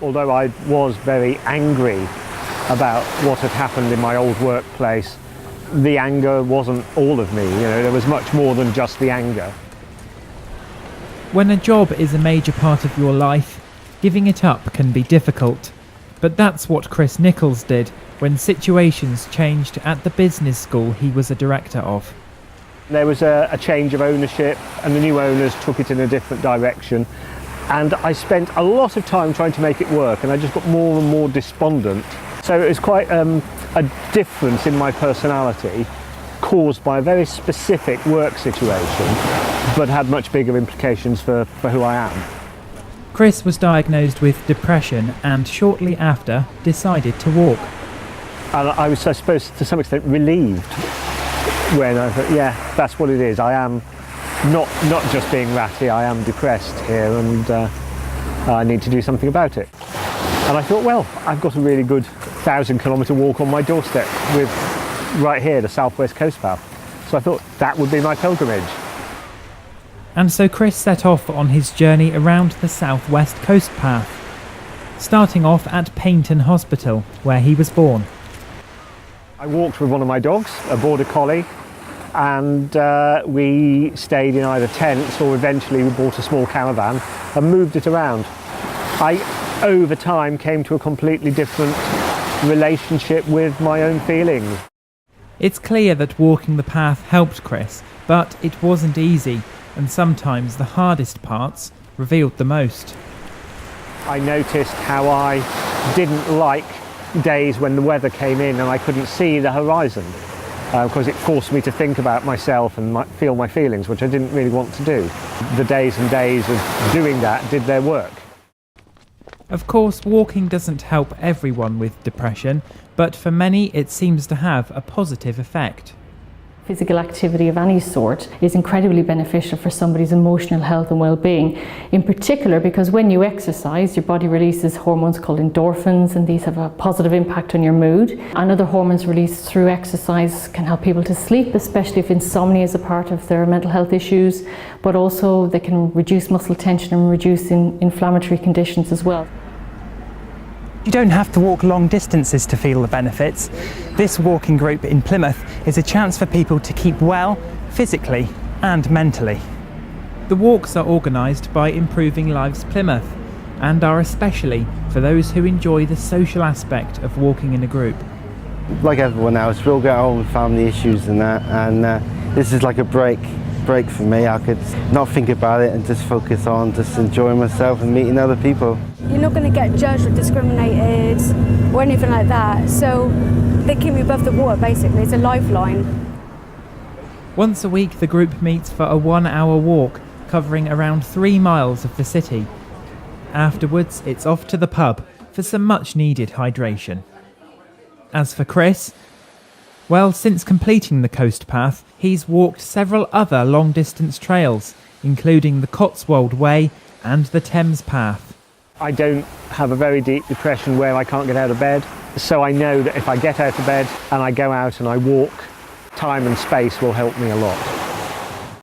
Although I was very angry about what had happened in my old workplace, the anger wasn't all of me. There was much more than just the anger. When a job is a major part of your life, giving it up can be difficult. But that's what Chris Nichols did when situations changed at the business school he was a director of. There was a change of ownership, and the new owners took it in a different direction. And I spent a lot of time trying to make it work, and I just got more and more despondent. So it was quite a difference in my personality, caused by a very specific work situation, but had much bigger implications for who I am. Chris was diagnosed with depression and shortly after decided to walk. And I was, I suppose, to some extent relieved when I thought, yeah, that's what it is. I am not just being ratty, I am depressed here, and I need to do something about it. And I thought, well, I've got a really good 1,000-kilometre walk on my doorstep with right here, the South West Coast Path. So I thought that would be my pilgrimage. And so Chris set off on his journey around the South West Coast Path, starting off at Paignton Hospital, where he was born. I walked with one of my dogs, a border collie, and we stayed in either tents or eventually we bought a small caravan and moved it around. I, over time, came to a completely different relationship with my own feelings. It's clear that walking the path helped Chris, but it wasn't easy, and sometimes the hardest parts revealed the most. I noticed how I didn't like days when the weather came in and I couldn't see the horizon, because it forced me to think about myself and feel my feelings, which I didn't really want to do. The days and days of doing that did their work. Of course, walking doesn't help everyone with depression, but for many it seems to have a positive effect. Physical activity of any sort is incredibly beneficial for somebody's emotional health and well-being, in particular because when you exercise, your body releases hormones called endorphins, and these have a positive impact on your mood. And other hormones released through exercise can help people to sleep, especially if insomnia is a part of their mental health issues, but also they can reduce muscle tension and reduce inflammatory conditions as well. You don't have to walk long distances to feel the benefits. This walking group in Plymouth is a chance for people to keep well, physically and mentally. The walks are organised by Improving Lives Plymouth and are especially for those who enjoy the social aspect of walking in a group. Like everyone else, we'll get on with family issues and that, and this is like a break for me. I could not think about it and just focus on just enjoying myself and meeting other people. You're not going to get judged or discriminated or anything like that, so they keep me above the water basically. It's a lifeline. Once a week the group meets for a 1-hour walk covering around 3 miles of the city. Afterwards it's off to the pub for some much needed hydration. As for Chris, well, since completing the Coast Path, he's walked several other long-distance trails, including the Cotswold Way and the Thames Path. I don't have a very deep depression where I can't get out of bed, so I know that if I get out of bed and I go out and I walk, time and space will help me a lot.